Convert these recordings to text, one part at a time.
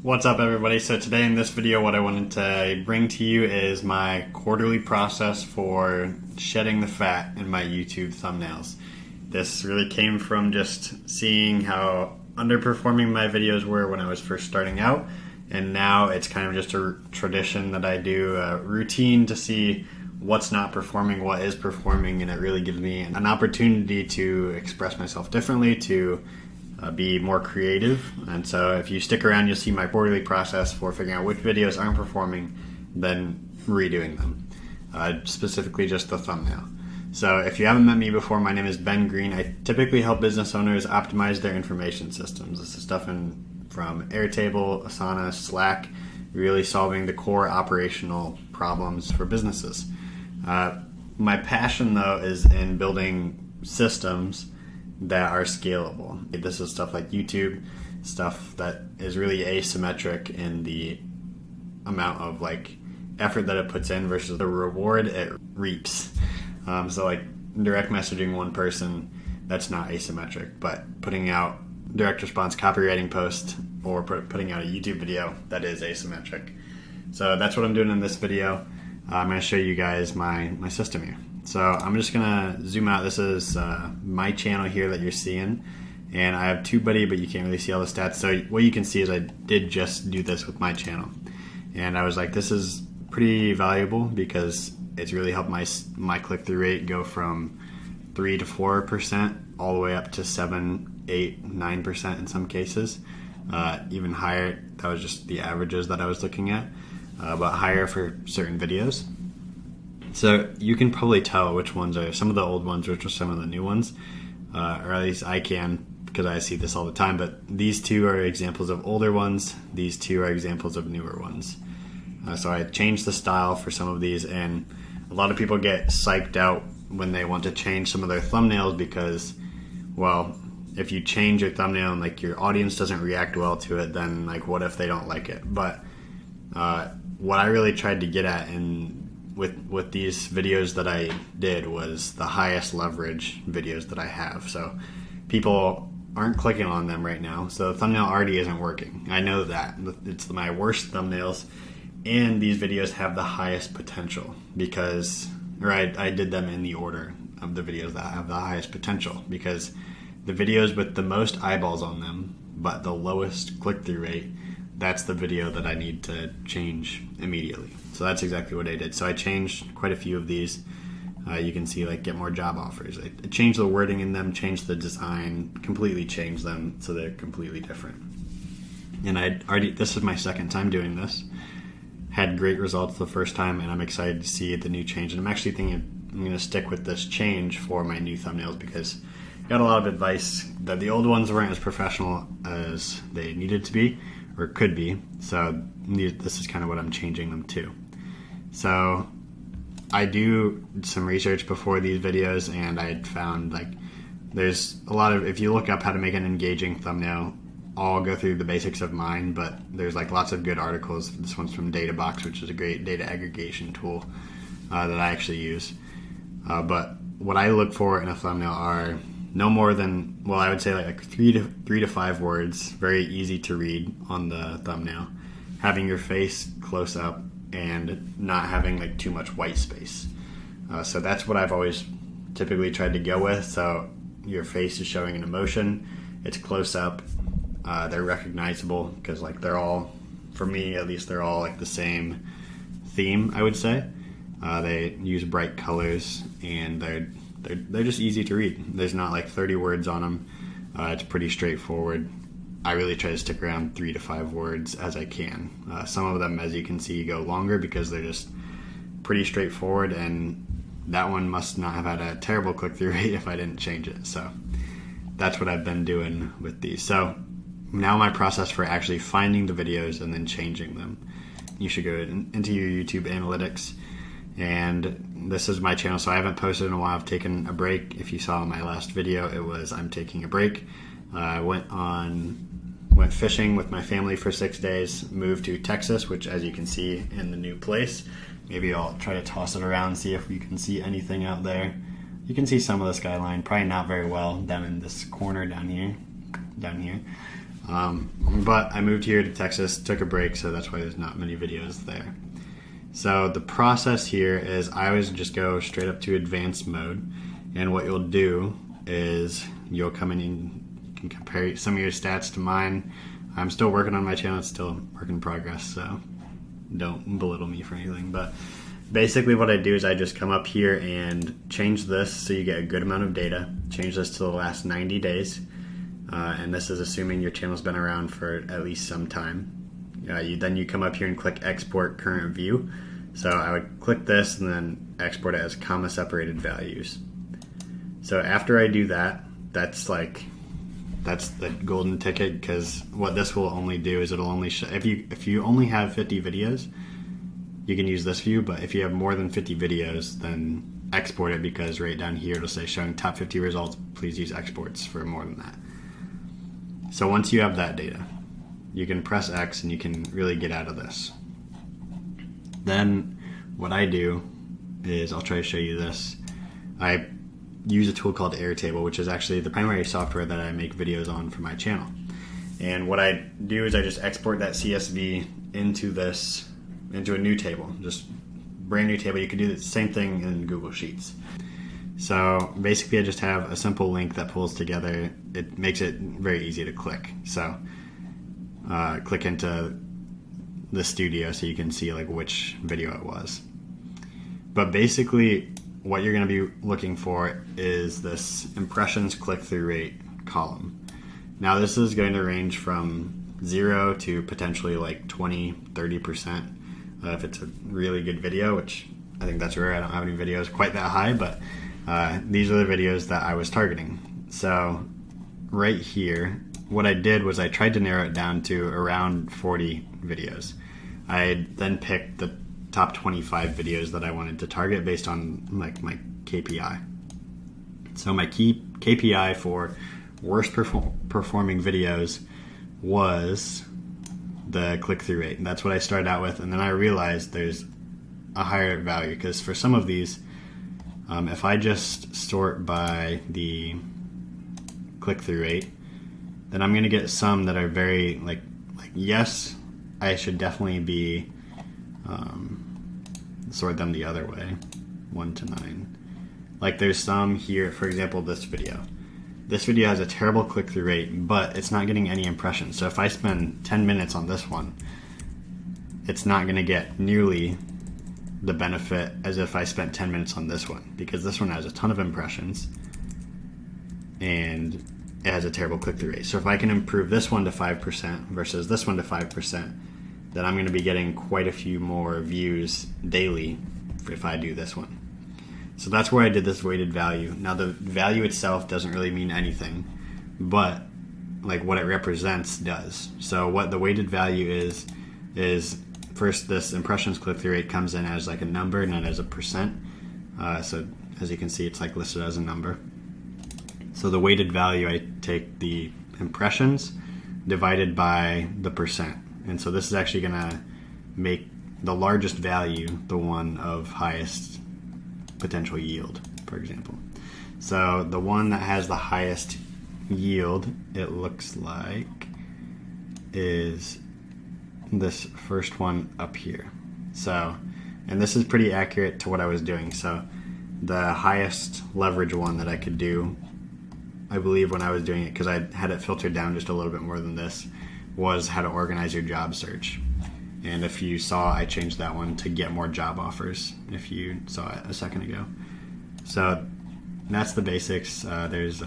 What's up, everybody? So today in this video, what I wanted to bring to you is my quarterly process for shedding the fat in my YouTube thumbnails. This really came from just seeing how underperforming my videos were when I was first starting out, and now it's kind of just a tradition that I do, a routine to see what's not performing, what is performing, and it really gives me an opportunity to express myself differently, to be more creative. And so if you stick around, you'll see my quarterly process for figuring out which videos aren't performing, then redoing them, specifically just the thumbnail. So if you haven't met me before, my name is Ben Green. I typically help business owners optimize their information systems. This is stuff from Airtable, Asana, Slack, really solving the core operational problems for businesses. My passion, though, is in building systems that are scalable. This is stuff like YouTube, stuff that is really asymmetric in the amount of effort that it puts in versus the reward it reaps. So like direct messaging one person, that's not asymmetric, but putting out direct response copywriting post or putting out a YouTube video, that is asymmetric. So that's what I'm doing in this video. I'm going to show you guys my system here. So I'm just going to zoom out. This is my channel here that you're seeing. And I have TubeBuddy, but you can't really see all the stats. So what you can see is I did just do this with my channel. And I was like, this is pretty valuable because it's really helped my click-through rate go from 3 to 4% all the way up to 7, 8, 9% in some cases. Even higher. That was just the averages that I was looking at. But higher for certain videos. So you can probably tell which ones are some of the old ones, which are some of the new ones, or at least I can, because I see this all the time. But these two are examples of older ones. These two are examples of newer ones. So I changed the style for some of these, and a lot of people get psyched out when they want to change some of their thumbnails because, well, if you change your thumbnail and your audience doesn't react well to it, then what if they don't like it? But what I really tried to get at with these videos that I did was the highest leverage videos that I have. So people aren't clicking on them right now. So the thumbnail already isn't working. I know that. It's my worst thumbnails. And these videos have the highest potential because, I did them in the order of the videos that have the highest potential because the videos with the most eyeballs on them, but the lowest click-through rate, that's the video that I need to change immediately. So that's exactly what I did. So I changed quite a few of these. You can see get more job offers. I changed the wording in them, changed the design, completely changed them so they're completely different. And this is my second time doing this. Had great results the first time, and I'm excited to see the new change. And I'm actually thinking I'm going to stick with this change for my new thumbnails because I got a lot of advice that the old ones weren't as professional as they needed to be or could be. So this is kind of what I'm changing them to. So I do some research before these videos, and I found there's a lot of, if you look up how to make an engaging thumbnail, I'll go through the basics of mine, but there's lots of good articles. This one's from DataBox, which is a great data aggregation tool that I actually use. But what I look for in a thumbnail are no more than, well, I would say three to five words, very easy to read on the thumbnail, having your face close up and not having too much white space. So that's what I've always typically tried to go with. So your face is showing an emotion, it's close up, they're recognizable because they're all, for me at least, they're all the same theme, I would say. They use bright colors and they're just easy to read. There's not 30 words on them. It's pretty straightforward. I really try to stick around 3 to 5 words as I can. Some of them, as you can see, go longer because they're just pretty straightforward, and that one must not have had a terrible click-through rate if I didn't change it. So that's what I've been doing with these. So now my process for actually finding the videos and then changing them. You should go into your YouTube analytics, and this is my channel. So I haven't posted in a while. I've taken a break. If you saw my last video, it was I'm taking a break. I went fishing with my family for 6 days, moved to Texas, which, as you can see in the new place, maybe I'll try to toss it around, see if you can see anything out there. You can see some of the skyline, probably not very well down in this corner down here. But I moved here to Texas, took a break, so that's why there's not many videos there. So the process here is I always just go straight up to advanced mode, and what you'll do is you'll come in and you can compare some of your stats to mine. I'm still working on my channel, it's still work in progress, so don't belittle me for anything. But basically what I do is I just come up here and change this so you get a good amount of data, change this to the last 90 days. And this is assuming your channel's been around for at least some time. Then you come up here and click Export Current View. So I would click this and then export it as comma separated values. So after I do that, that's the golden ticket, because what this will only do is it'll only show, if you only have 50 videos, you can use this view, but if you have more than 50 videos, then export it, because right down here it'll say showing top 50 results, please use exports for more than that. So once you have that data, you can press X and you can really get out of this. Then what I do is, I'll try to show you this. I use a tool called Airtable, which is actually the primary software that I make videos on for my channel. And what I do is I just export that CSV into a new table, just brand new table. You could do the same thing in Google Sheets. So basically I just have a simple link that pulls together. It makes it very easy to click. So click into the studio so you can see like which video it was. But basically what you're going to be looking for is this impressions click-through rate column. Now this is going to range from 0 to potentially like 20-30%. If it's a really good video, which I think that's rare. I don't have any videos quite that high, but these are the videos that I was targeting. So right here, what I did was I tried to narrow it down to around 40 videos. I then picked the top 25 videos that I wanted to target based on like my KPI. So my key KPI for worst performing videos was the click-through rate. And that's what I started out with, and then I realized there's a higher value, because for some of these, if I just sort by the click-through rate, then I'm going to get some that are very like yes, I should definitely be sort them the other way, 1 to 9. Like there's some here, for example, this video. This video has a terrible click-through rate, but it's not getting any impressions. So if I spend 10 minutes on this one, it's not going to get nearly the benefit as if I spent 10 minutes on this one, because this one has a ton of impressions and it has a terrible click-through rate. So if I can improve this one to 5% versus this one to 5%, then I'm going to be getting quite a few more views daily if I do this one. So that's where I did this weighted value. Now the value itself doesn't really mean anything, but like what it represents does. So what the weighted value is first this impressions click-through rate comes in as like a number, not as a percent. So as you can see, it's like listed as a number. So the weighted value, I take the impressions divided by the percent. And so this is actually gonna make the largest value the one of highest potential yield, for example. So the one that has the highest yield, it looks like, is this first one up here. So, and this is pretty accurate to what I was doing. So the highest leverage one that I could do, I believe when I was doing it, because I had it filtered down just a little bit more than this, was how to organize your job search. And if you saw, I changed that one to get more job offers, if you saw it a second ago. So that's the basics. There's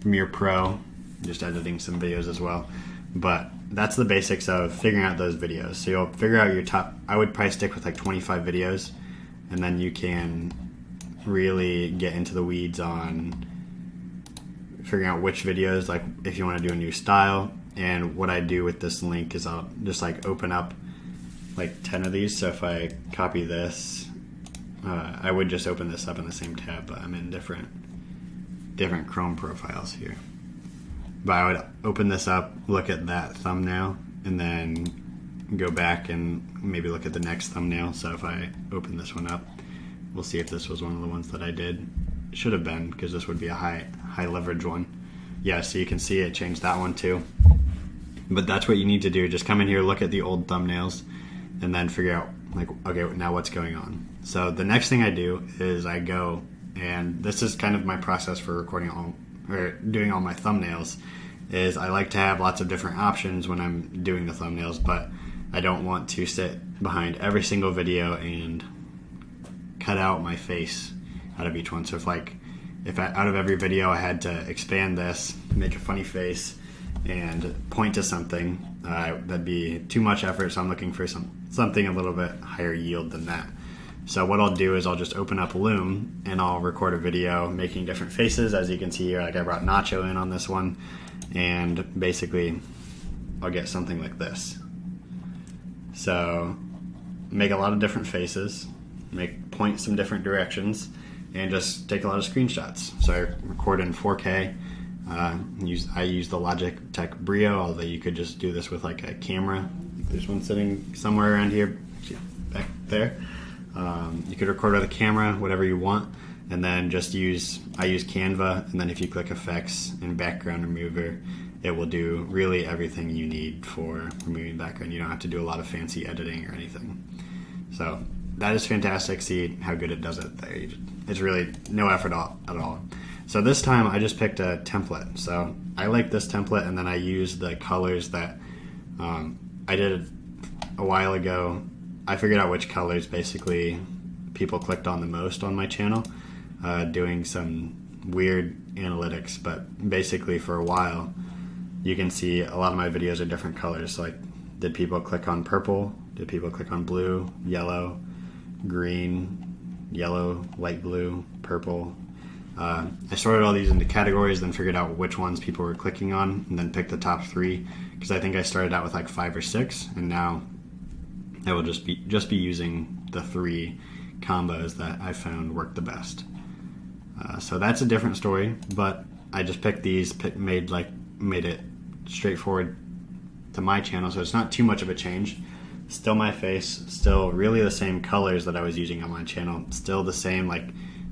Premiere Pro, just editing some videos as well. But that's the basics of figuring out those videos. So you'll figure out your top, I would probably stick with like 25 videos, and then you can really get into the weeds on figuring out which videos, like if you want to do a new style. And what I do with this link is I'll just like open up like 10 of these. So if I copy this, I would just open this up in the same tab, but I'm in different Chrome profiles here. But I would open this up, look at that thumbnail, and then go back and maybe look at the next thumbnail. So if I open this one up, we'll see if this was one of the ones that I did. It should have been, because this would be a high leverage one. Yeah, so you can see it changed that one too. But that's what you need to do. Just come in here, look at the old thumbnails, and then figure out, like, okay, now what's going on. So the next thing I do is I go, and this is kind of my process for recording doing all my thumbnails, is I like to have lots of different options when I'm doing the thumbnails, but I don't want to sit behind every single video and cut out my face out of each one. So if out of every video I had to expand this, make a funny face, and point to something, that'd be too much effort. So I'm looking for something a little bit higher yield than that. So what I'll do is I'll just open up Loom and I'll record a video making different faces. As you can see here, like I brought Nacho in on this one, and basically I'll get something like this. So make a lot of different faces, point some different directions, and just take a lot of screenshots. So I record in 4K. I use the Logitech Brio, although you could just do this with like a camera. There's one sitting somewhere around here, back there. You could record with a camera, whatever you want, and then I use Canva, and then if you click Effects and Background Remover, it will do really everything you need for removing background. You don't have to do a lot of fancy editing or anything. So that is fantastic. See how good it does it there. It's really no effort at all. So this time I just picked a template. So I like this template, and then I use the colors that I did a while ago. I figured out which colors basically people clicked on the most on my channel, doing some weird analytics, but basically for a while you can see a lot of my videos are different colors. Like, did people click on purple? Did people click on blue, yellow, green, yellow, light blue, purple? I sorted all these into categories, then figured out which ones people were clicking on, and then picked the top 3, because I think I started out with like 5 or 6, and now I will just be using the 3 combos that I found work the best. So that's a different story, but I just picked these, made it straightforward to my channel, so it's not too much of a change. Still my face, still really the same colors that I was using on my channel, still the same like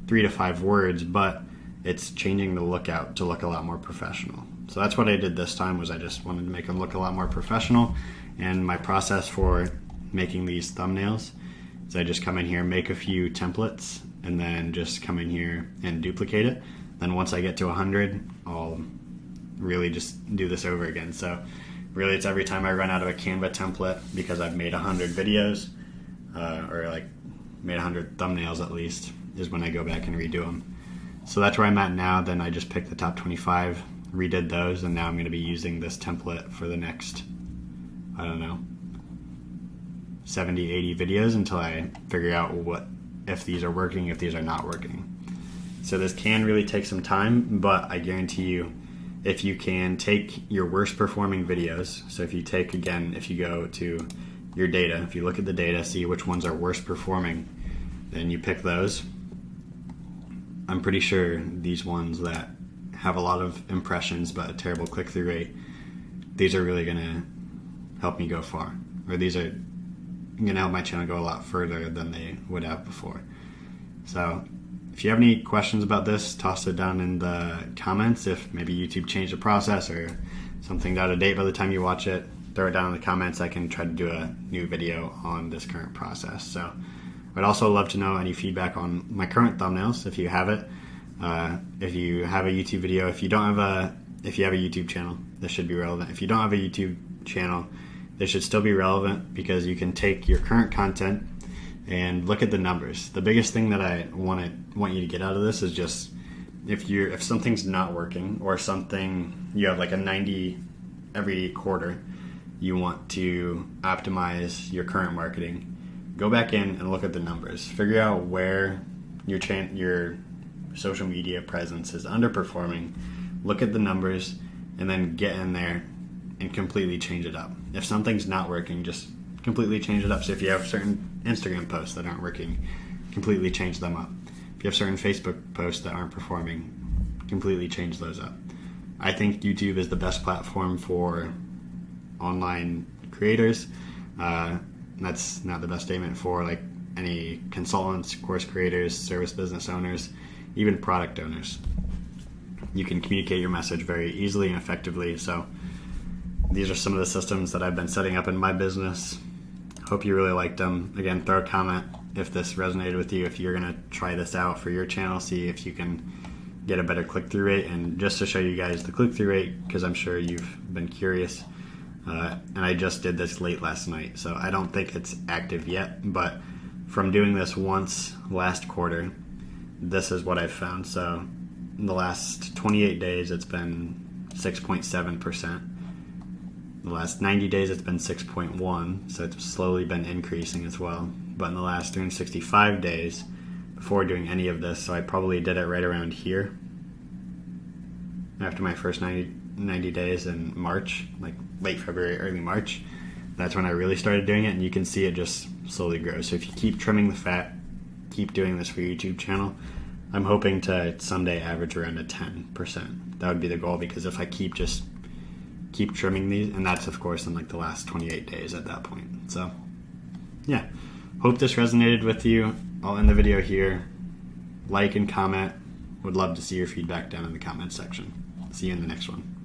3 to 5 words, but it's changing the lookout to look a lot more professional. So that's what I did this time, was I just wanted to make them look a lot more professional. And my process for making these thumbnails is I just come in here, make a few templates, and then just come in here and duplicate it. Then once I get to 100, I'll really just do this over again. So really it's every time I run out of a Canva template, because I've made 100 videos, or like made 100 thumbnails at least, is when I go back and redo them. So that's where I'm at now. Then I just picked the top 25, redid those, and now I'm going to be using this template for the next, I don't know, 70, 80 videos until I figure out if these are working, if these are not working. So this can really take some time, but I guarantee you, if you can take your worst performing videos, so if you go to your data, if you look at the data, see which ones are worst performing, then you pick those. I'm pretty sure these ones that have a lot of impressions but a terrible click-through rate, these are really going to help me go far, or these are going to help my channel go a lot further than they would have before. So if you have any questions about this, toss it down in the comments. If maybe YouTube changed the process or something's out of date by the time you watch it, throw it down in the comments. I can try to do a new video on this current process. So I'd also love to know any feedback on my current thumbnails, if you have it. If you have a YouTube video, if you have a YouTube channel, this should be relevant. If you don't have a YouTube channel, this should still be relevant, because you can take your current content and look at the numbers. The biggest thing that I want you to get out of this is just, if something's not working, or something, you have like a 90 every quarter, you want to optimize your current marketing, go back in and look at the numbers. Figure out where your social media presence is underperforming. Look at the numbers, and then get in there and completely change it up. If something's not working, just completely change it up. So if you have certain Instagram posts that aren't working, completely change them up. If you have certain Facebook posts that aren't performing, completely change those up. I think YouTube is the best platform for online creators. That's not the best statement for like any consultants, course creators, service business owners, even product owners. You can communicate your message very easily and effectively. So these are some of the systems that I've been setting up in my business. Hope you really liked them. Again, throw a comment if this resonated with you, if you're going to try this out for your channel, see if you can get a better click-through rate. And just to show you guys the click-through rate, because I'm sure you've been curious, and I just did this late last night, so I don't think it's active yet, but from doing this once last quarter, this is what I've found. So in the last 28 days, it's been 6.7%. The last 90 days, it's been 6.1, so it's slowly been increasing as well. But in the last 365 days, before doing any of this, so I probably did it right around here, after my first 90 days in March, like late February, early March, that's when I really started doing it, and you can see it just slowly grows. So if you keep trimming the fat, keep doing this for your YouTube channel, I'm hoping to someday average around a 10%. That would be the goal, because if I keep trimming these, and that's of course in like the last 28 days at that point. So yeah, hope this resonated with you. I'll end the video here. Like and comment. Would love to see your feedback down in the comments section. See you in the next one.